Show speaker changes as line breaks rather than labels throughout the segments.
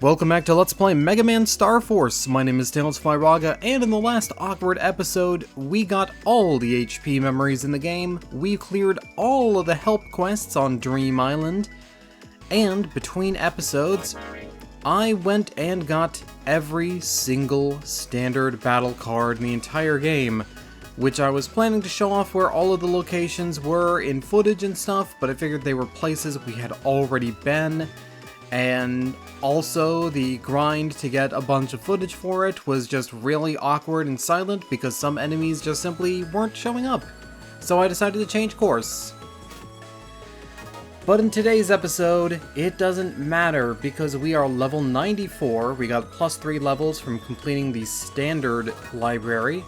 Welcome back to Let's Play Mega Man Star Force. My name is Tails Flyraga, and in the last awkward episode, we got all the HP memories in the game, we cleared all of the help quests on Dream Island, and between episodes, I went and got every single standard battle card in the entire game, which I was planning to show off where all of the locations were in footage and stuff, but I figured they were places we had already been. And also, the grind to get a bunch of footage for it was just really awkward and silent because some enemies just simply weren't showing up. So I decided to change course. But in today's episode, it doesn't matter because we are level 94, we got +3 levels from completing the standard library,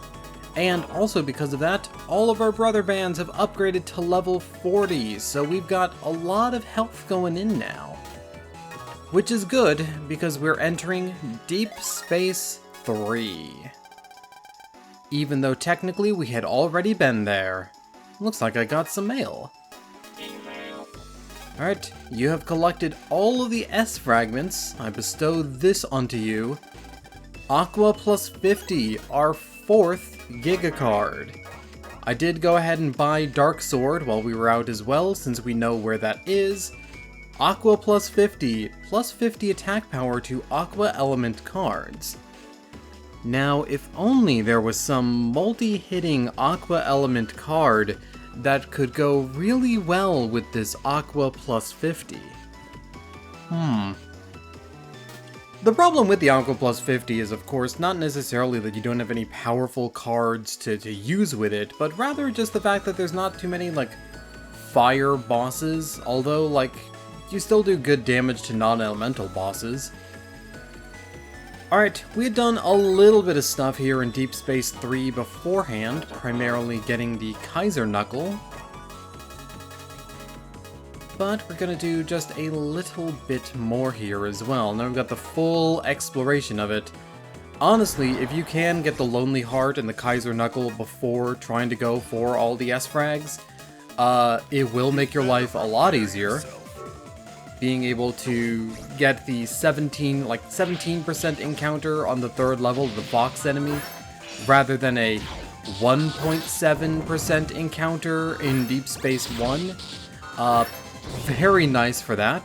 and also because of that, all of our brother bands have upgraded to level 40, so we've got a lot of health going in now. Which is good, because we're entering Deep Space 3. Even though technically we had already been there. Looks like I got some mail. Alright, you have collected all of the S fragments. I bestow this onto you. Aqua plus 50, our 4th Giga card. I did go ahead and buy Dark Sword while we were out as well, since we know where that is. Aqua plus 50 attack power to Aqua Element cards. Now, if only there was some multi-hitting Aqua Element card that could go really well with this Aqua plus 50. The problem with the Aqua plus 50 is, of course, not necessarily that you don't have any powerful cards to use with it, but rather just the fact that there's not too many, fire bosses, although, you still do good damage to non-elemental bosses. Alright, we had done a little bit of stuff here in Deep Space 3 beforehand, primarily getting the Kaiser Knuckle. But we're gonna do just a little bit more here as well. Now we've got the full exploration of it. Honestly, if you can get the Lonely Heart and the Kaiser Knuckle before trying to go for all the S-frags, it will make your life a lot easier. Being able to get the 17% encounter on the 3rd level of the Fox enemy, rather than a 1.7% encounter in Deep Space 1. Very nice for that.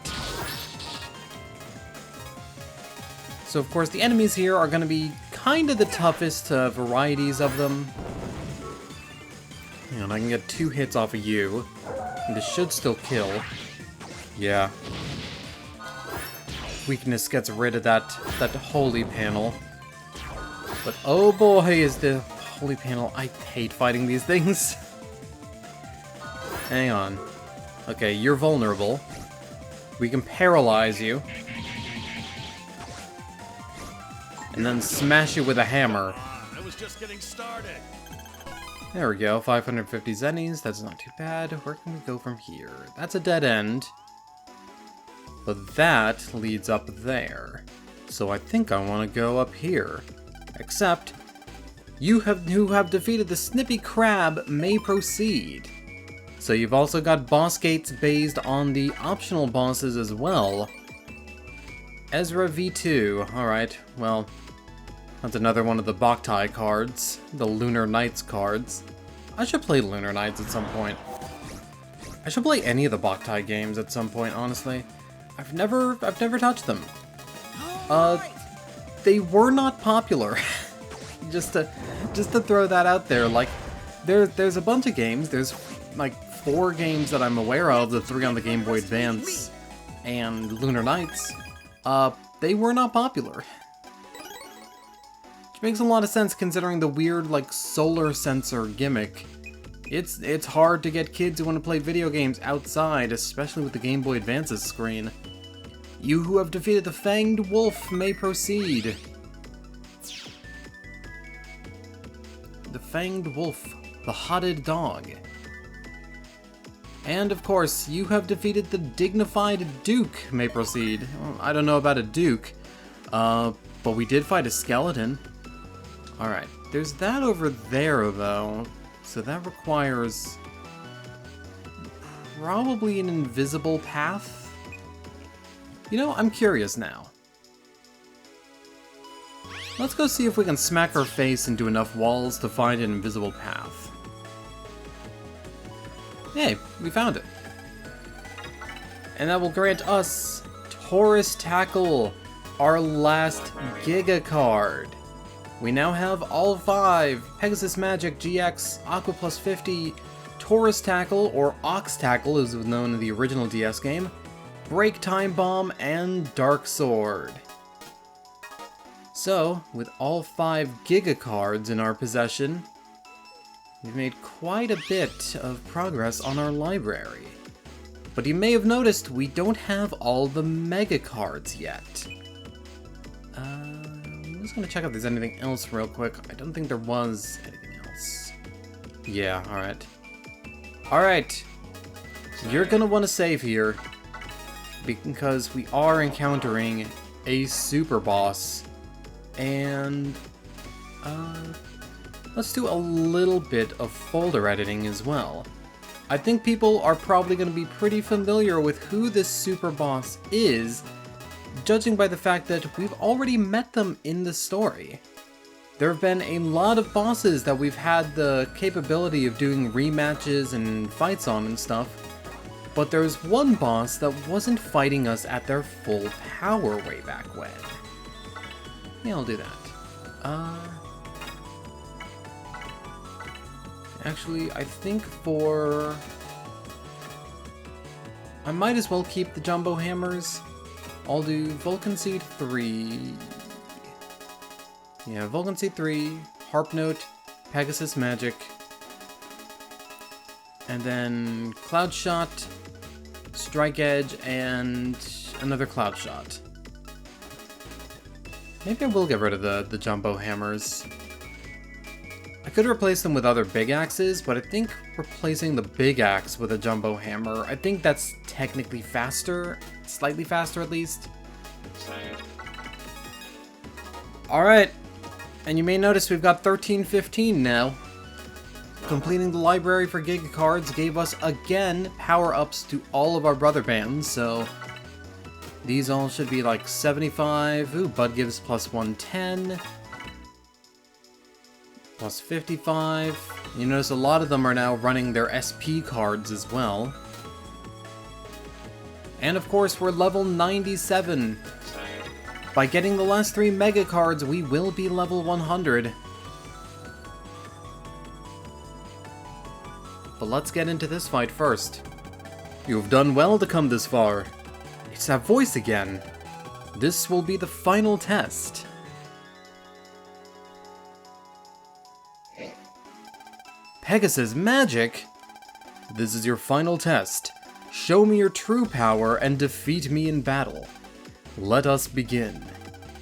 So of course the enemies here are going to be kind of the toughest varieties of them. Hang on, I can get 2 hits off of you, and this should still kill. Yeah. Weakness gets rid of that holy panel. But oh boy, is the holy panel... I hate fighting these things. Hang on. Okay, you're vulnerable. We can paralyze you. And then smash you with a hammer.
I was just getting started.
There we go, 550 zennies, that's not too bad. Where can we go from here? That's a dead end. But that leads up there. So I think I want to go up here. Except, you who have defeated the Snippy Crab may proceed. So you've also got boss gates based on the optional bosses as well. Ezra V2, alright, well, that's another one of the Boktai cards, the Lunar Knights cards. I should play Lunar Knights at some point. I should play any of the Boktai games at some point, honestly. I've never touched them. They were not popular. just to throw that out there, there's a bunch of games. There's 4 games that I'm aware of, the 3 on the Game Boy Advance and Lunar Knights. They were not popular. Which makes a lot of sense considering the weird solar sensor gimmick. It's hard to get kids who want to play video games outside, especially with the Game Boy Advance's screen. You who have defeated the Fanged Wolf may proceed. The Fanged Wolf, the Hotted Dog. And of course, you have defeated the Dignified Duke may proceed. Well, I don't know about a Duke, but we did fight a skeleton. Alright, there's that over there though. So that requires probably an invisible path. You know, I'm curious now. Let's go see if we can smack our face into enough walls to find an invisible path. Hey, we found it. And that will grant us Taurus Tackle, our last Giga card. We now have all 5, Pegasus Magic, GX, Aqua plus 50, Taurus Tackle, or Ox Tackle as it was known in the original DS game, Break Time Bomb, and Dark Sword. So, with all 5 Giga cards in our possession, we've made quite a bit of progress on our library. But you may have noticed we don't have all the Mega cards yet. I'm just gonna check if there's anything else real quick. I don't think there was anything else. Yeah, alright. Alright, you're gonna want to save here, because we are encountering a super boss, and let's do a little bit of folder editing as well. I think people are probably going to be pretty familiar with who this super boss is, judging by the fact that we've already met them in the story. There have been a lot of bosses that we've had the capability of doing rematches and fights on and stuff, but there's one boss that wasn't fighting us at their full power way back when. Yeah, I'll do that. Actually, I think I might as well keep the jumbo hammers. I'll do Vulcan Seed 3. Yeah, Vulcan Seed 3, Harp Note, Pegasus Magic, and then Cloud Shot, Strike Edge, and another Cloud Shot. Maybe I will get rid of the jumbo hammers. I could replace them with other big axes, but I think replacing the big axe with a jumbo hammer, I think that's technically faster, slightly faster at least. Alright, and you may notice we've got 1315 now. Completing the library for Giga cards gave us, again, power-ups to all of our brother bands, so these all should be like 75. Ooh, Bud gives plus 110. Plus 55. You notice a lot of them are now running their SP cards as well. And of course, we're level 97. By getting the last 3 Mega cards, we will be level 100. But let's get into this fight first. You've done well to come this far. It's that voice again. This will be the final test. Pegasus Magic? This is your final test. Show me your true power and defeat me in battle. Let us begin.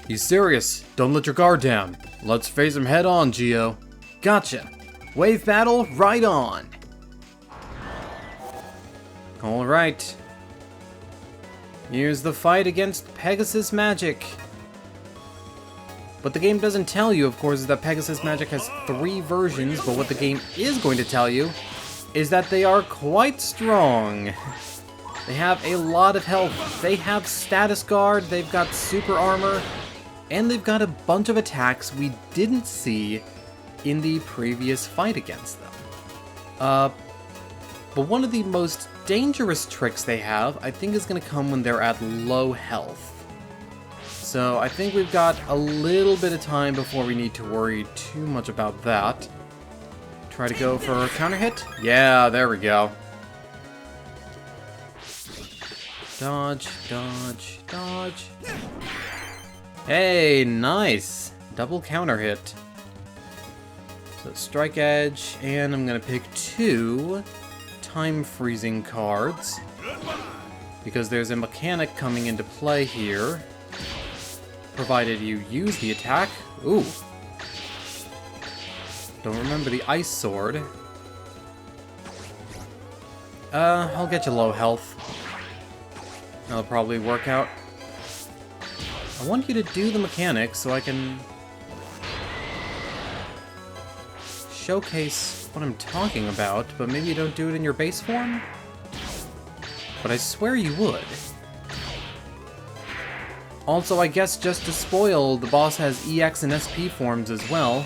You serious? Don't let your guard down. Let's face him head on, Geo. Gotcha. Wave battle, right on. Alright. Here's the fight against Pegasus Magic. What the game doesn't tell you, of course, is that Pegasus Magic has 3 versions, but what the game is going to tell you is that they are quite strong. They have a lot of health. They have status guard, they've got super armor, and they've got a bunch of attacks we didn't see in the previous fight against them. But one of the most dangerous tricks they have, I think, is going to come when they're at low health. So I think we've got a little bit of time before we need to worry too much about that. Try to go for a counter hit. Yeah, there we go. Dodge, dodge, dodge. Hey, nice. Double counter hit. So Strike Edge, and I'm going to pick 2 time freezing cards. Because there's a mechanic coming into play here. Provided you use the attack. Ooh. Don't remember the Ice Sword. I'll get you low health. That'll probably work out. I want you to do the mechanics so I can showcase what I'm talking about, but maybe you don't do it in your base form? But I swear you would. Also, I guess just to spoil, the boss has EX and SP forms as well.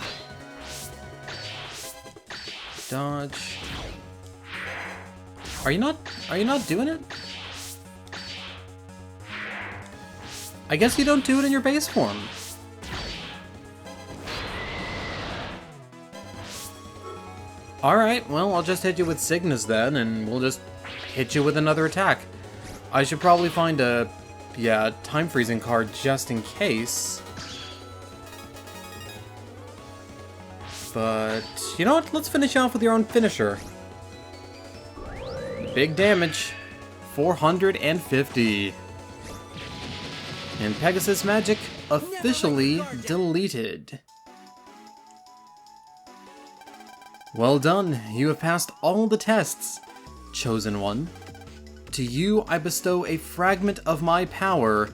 Dodge. Are you not doing it? I guess you don't do it in your base form. Alright, well, I'll just hit you with Cygnus then, and we'll just hit you with another attack. I should probably find a, time freezing card just in case. But, you know what? Let's finish off with your own finisher. Big damage. 450. And Pegasus Magic officially deleted. Well done, you have passed all the tests, Chosen One. To you I bestow a fragment of my power.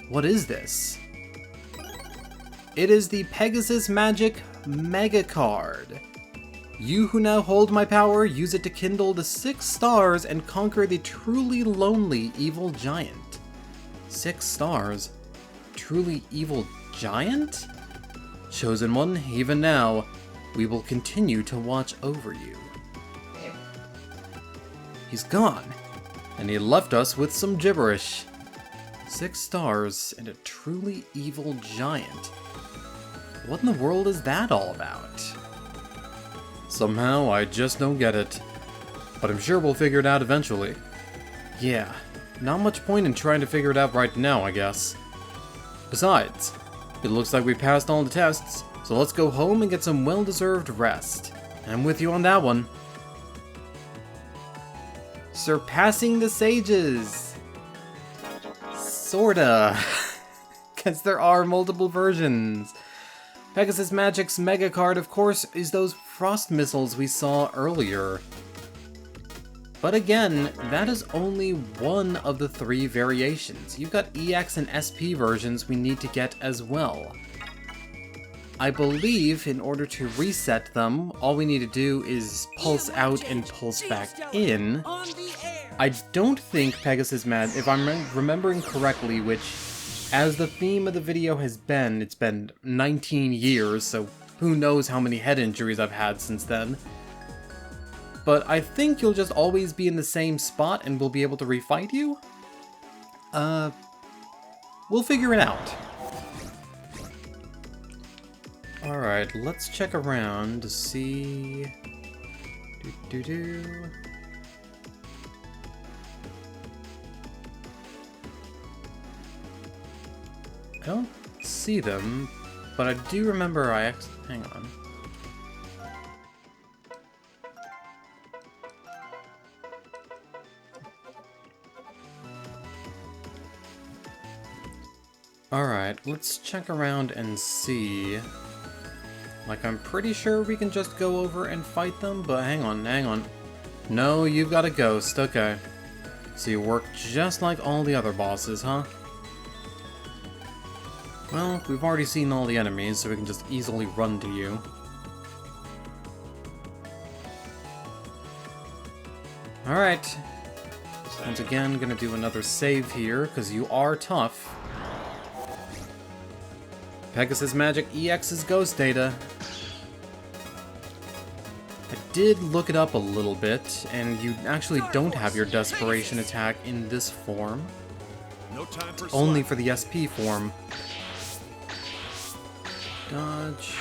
What is this? It is the Pegasus Magic Mega Card. You who now hold my power, use it to kindle the 6 stars and conquer the truly lonely evil giant. 6 stars? Truly evil giant? Chosen One, even now, we will continue to watch over you. He's gone, and he left us with some gibberish. 6 stars and a truly evil giant. What in the world is that all about? Somehow, I just don't get it. But I'm sure we'll figure it out eventually. Yeah, not much point in trying to figure it out right now, I guess. Besides, it looks like we passed all the tests, so let's go home and get some well-deserved rest. I'm with you on that one. Surpassing the sages! Sorta. Because there are multiple versions. Pegasus Magic's Mega Card, of course, is those frost missiles we saw earlier. But again, that is only one of the 3 variations. You've got EX and SP versions we need to get as well. I believe in order to reset them, all we need to do is pulse out and pulse back in. I don't think Pegasus Magic, if I'm remembering correctly, which, as the theme of the video has been, it's been 19 years, so who knows how many head injuries I've had since then. But I think you'll just always be in the same spot and we'll be able to refight you? We'll figure it out. Alright, let's check around to see... I don't see them, but I do remember hang on. Alright, let's check around and see. Like, I'm pretty sure we can just go over and fight them, but hang on. No, you've got a ghost, okay. So you work just like all the other bosses, huh? Well, we've already seen all the enemies, so we can just easily run to you. Alright. Once again, gonna do another save here, because you are tough. Pegasus Magic EX's ghost data. I did look it up a little bit, and you actually don't have your Desperation attack in this form. Only for the SP form. Dodge.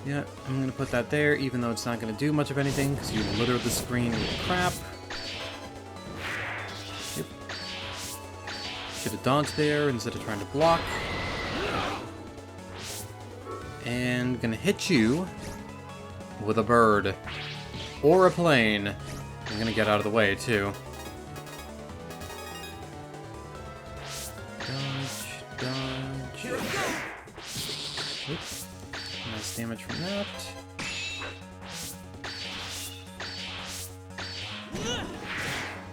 Yeah, I'm gonna put that there, even though it's not gonna do much of anything, because you litter the screen with crap. Yep. Should have dodged there instead of trying to block. And gonna hit you with a bird. Or a plane. I'm gonna get out of the way, too. Dodge. Oops. Nice damage from that.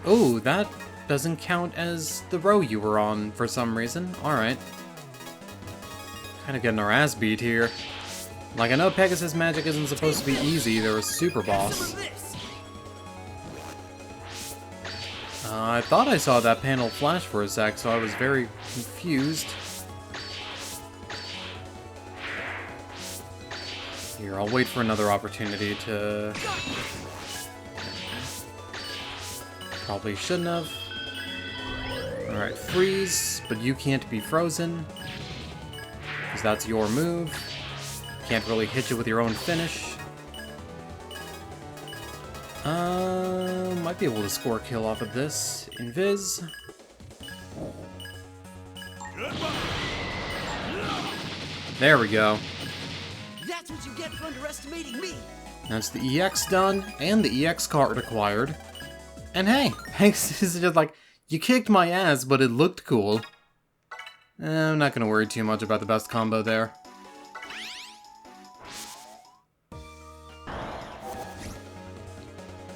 Oh, that doesn't count as the row you were on for some reason. Alright. Kind of getting our ass beat here. Like, I know Pegasus Magic isn't supposed to be easy, they're a super boss. I thought I saw that panel flash for a sec, so I was very confused. Here, I'll wait for another opportunity to... Probably shouldn't have. Alright, freeze, but you can't be frozen. Because that's your move. Can't really hit you with your own finish. Might be able to score a kill off of this. Invis. There we go.
That's what you get for underestimating me.
That's the EX done, and the EX card acquired. And hey, Pegasus is just like, you kicked my ass, but it looked cool. I'm not gonna worry too much about the best combo there.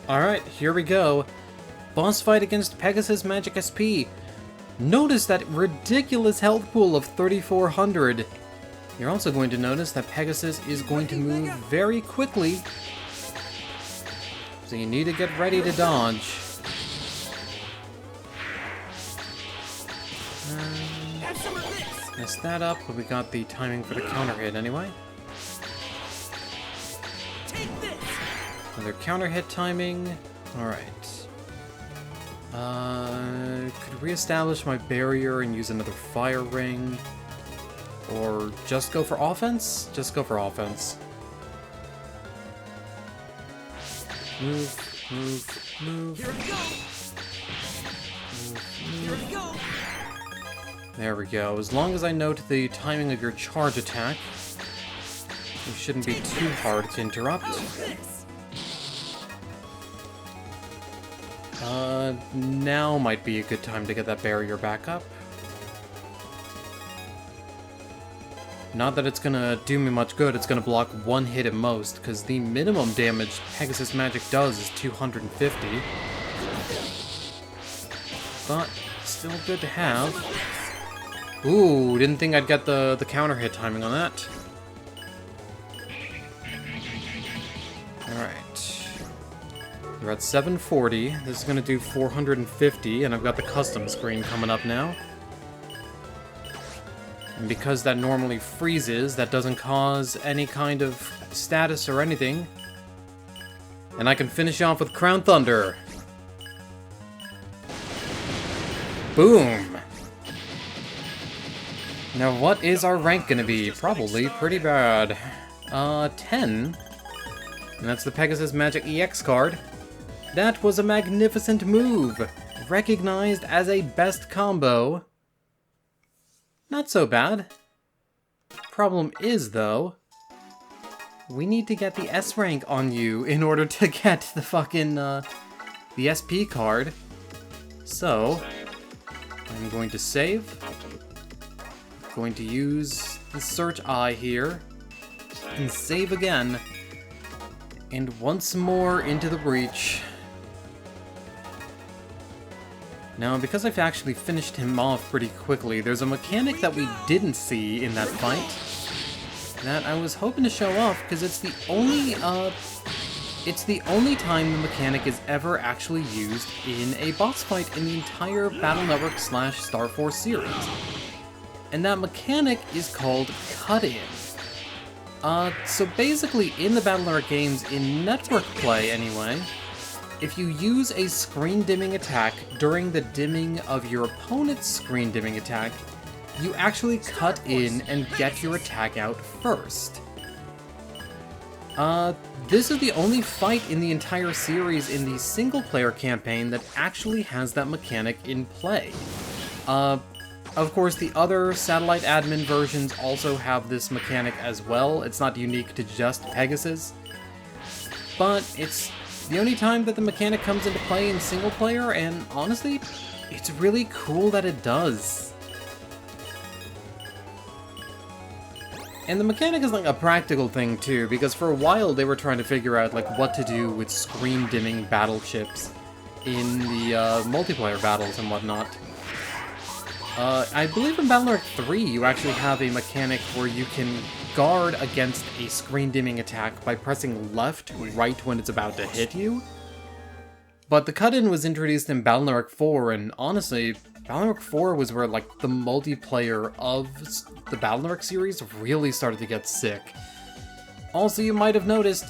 Alright, here we go. Boss fight against Pegasus Magic SP. Notice that ridiculous health pool of 3,400. You're also going to notice that Pegasus is going to move very quickly. So you need to get ready to dodge. Messed that up, but we got the timing for the counter hit anyway. Another counter hit timing. Alright. Could reestablish my barrier and use another fire ring. Or just go for offense? Just go for offense. Move, move, move.
Here we go. Here we go.
There we go. As long as I note the timing of your charge attack, it shouldn't be too hard to interrupt. Now might be a good time to get that barrier back up. Not that it's gonna do me much good, it's gonna block one hit at most, because the minimum damage Pegasus Magic does is 250. But, still good to have. Ooh, didn't think I'd get the counter hit timing on that. Alright. We're at 740. This is gonna do 450, and I've got the custom screen coming up now. And because that normally freezes, that doesn't cause any kind of status or anything. And I can finish off with Crown Thunder. Boom! Now what is our rank gonna be? Probably pretty bad. 10. And that's the Pegasus Magic EX card. That was a magnificent move! Recognized as a best combo. Not so bad. Problem is, though, we need to get the S rank on you in order to get the fucking, the SP card. So, I'm going to save. Going to use the search eye here. And save again. And once more into the breach. Now, because I've actually finished him off pretty quickly, there's a mechanic that we didn't see in that fight that I was hoping to show off, because it's the only time the mechanic is ever actually used in a boss fight in the entire Battle Network / Star Force series. And that mechanic is called Cut-In. So basically, in the Battle Network games, in Network play anyway, if you use a screen dimming attack during the dimming of your opponent's screen dimming attack, you actually cut in and get your attack out first. This is the only fight in the entire series in the single-player campaign that actually has that mechanic in play. Of course, the other Satellite Admin versions also have this mechanic as well. It's not unique to just Pegasus, but it's the only time that the mechanic comes into play in single player, and honestly, it's really cool that it does. And the mechanic is like a practical thing too, because for a while they were trying to figure out like what to do with screen dimming battle chips in the multiplayer battles and whatnot. I believe in Battle Network 3 you actually have a mechanic where you can guard against a screen dimming attack by pressing left right when it's about to hit you. But the cut-in was introduced in Battle Network 4, and honestly, Battle Network 4 was where like the multiplayer of the Battle Network series really started to get sick. Also, you might have noticed,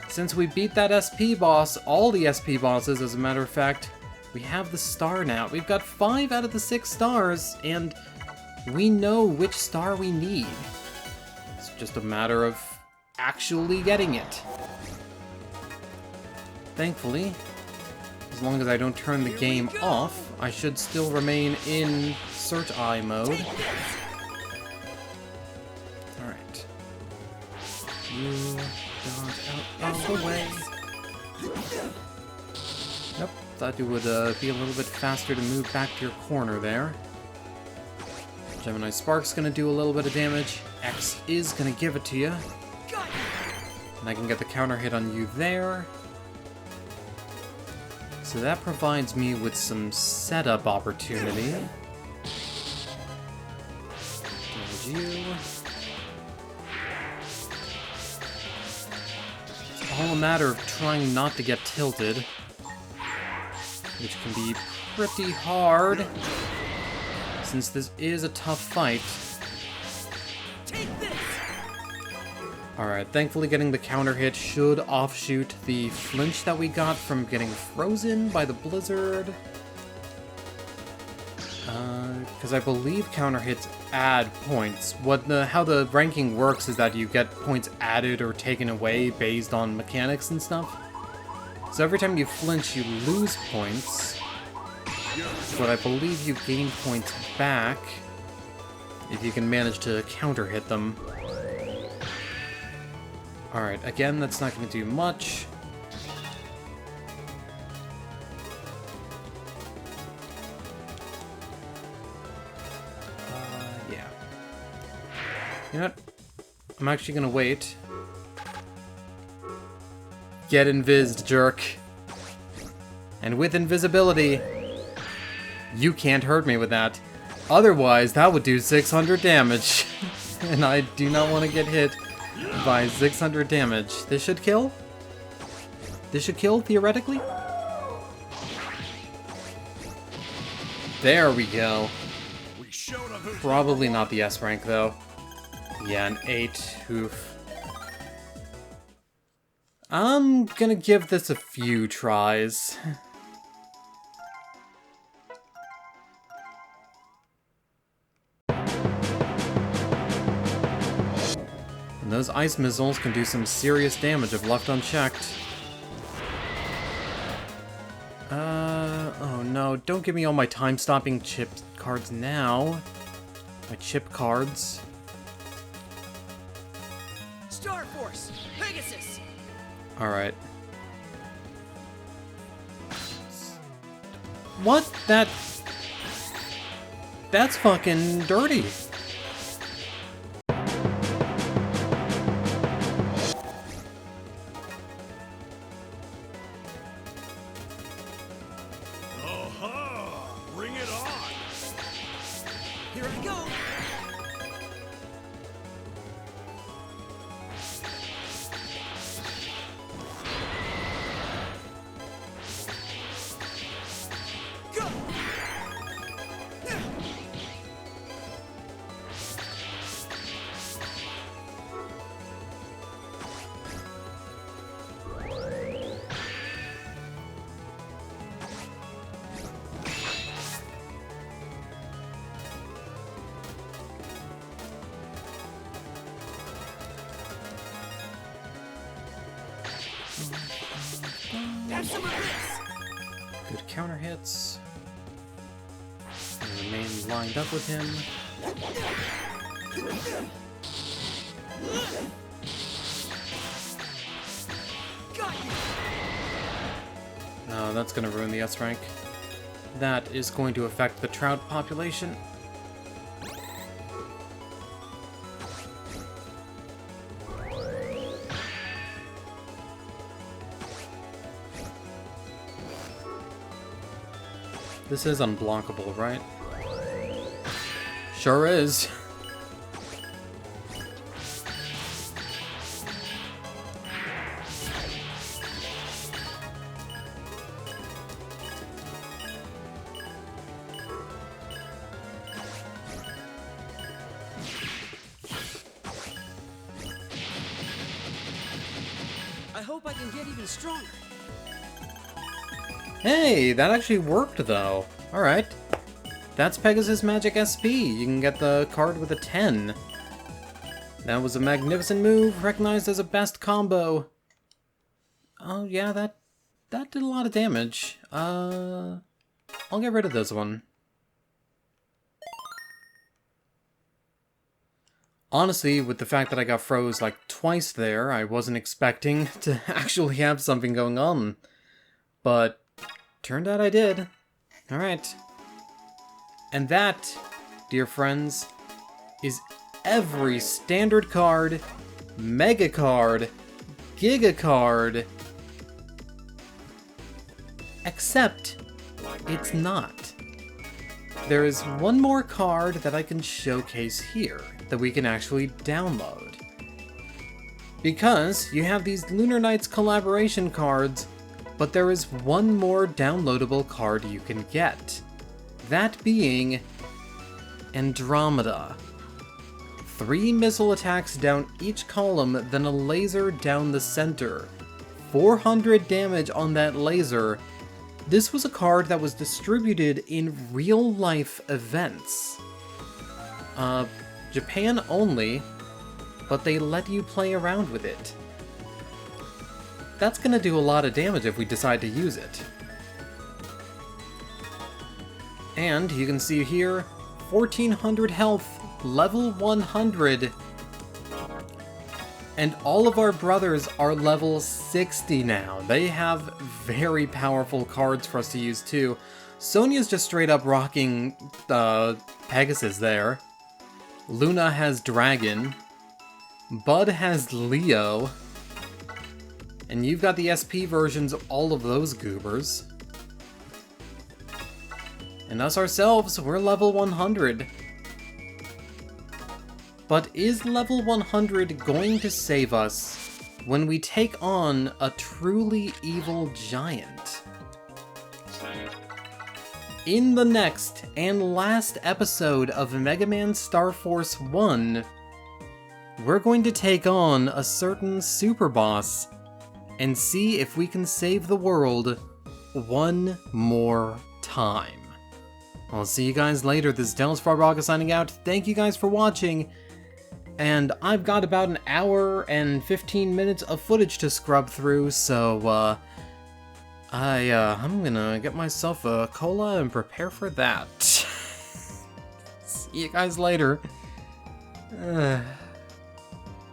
since we beat that SP boss, all the SP bosses as a matter of fact, we have the star now. We've got 5 out of the 6 stars, and we know which star we need. It's just a matter of actually getting it. Thankfully, as long as I don't turn the game off, I should still remain in search eye mode. Alright. You got out of the way. Nope, thought you would be a little bit faster to move back to your corner there. Gemini Spark's gonna do a little bit of damage. X is gonna give it to you. And I can get the counter hit on you there. So that provides me with some setup opportunity. There's you. It's all a matter of trying not to get tilted, which can be pretty hard, since this is a tough fight. Alright, thankfully getting the counter hit should offshoot the flinch that we got from getting frozen by the blizzard. Because I believe counter hits add points. How the ranking works is that you get points added or taken away based on mechanics and stuff. So every time you flinch, you lose points. But I believe you gain points back if you can manage to counter hit them. Alright, again, that's not going to do much. Yeah. You know what? I'm actually going to wait. Get invised, jerk. And with invisibility, you can't hurt me with that. Otherwise, that would do 600 damage. And I do not want to get hit by 600 damage. This should kill? This should kill, theoretically? There we go. Probably not the S rank, though. Yeah, an 8. Oof. I'm gonna give this a few tries. And those ice missiles can do some serious damage if left unchecked. Oh no, don't give me all my time-stopping chip cards now. My chip cards.
Star Force, Pegasus.
Alright. What? That's fucking dirty.
Bring it on!
Here I go. Go. Have some of this.
Good counter hits. And remain lined up with him.
Got you.
Oh, that's gonna ruin the S rank. That is going to affect the trout population. This is unblockable, right? Sure is.
I can get even stronger.
Hey, that actually worked though. Alright. That's Pegasus Magic SP. You can get the card with a 10. That was a magnificent move, recognized as a best combo. Oh yeah, that did a lot of damage. I'll get rid of this one. Honestly, with the fact that I got froze like twice there, I wasn't expecting to actually have something going on. But turned out I did. Alright. And that, dear friends, is every standard card, mega card, giga card, except it's not. There is one more card that I can showcase here that we can actually download. Because you have these Lunar Knights collaboration cards, but there is one more downloadable card you can get. That being Andromeda. 3 missile attacks down each column, then a laser down the center. 400 damage on that laser. This was a card that was distributed in real-life events. Japan only, but they let you play around with it. That's gonna do a lot of damage if we decide to use it. And you can see here, 1400 health, level 100. And all of our brothers are level 60 now. They have very powerful cards for us to use too. Sonia's just straight up rocking Pegasus there. Luna has Dragon. Bud has Leo. And you've got the SP versions of all of those goobers. And us ourselves, we're level 100. But is level 100 going to save us when we take on a truly evil giant? In the next and last episode of Mega Man Star Force 1, we're going to take on a certain super boss and see if we can save the world one more time. I'll see you guys later. This is Tales Faraga signing out. Thank you guys for watching. And I've got about an hour and 15 minutes of footage to scrub through, so I'm gonna get myself a cola and prepare for that. See you guys later.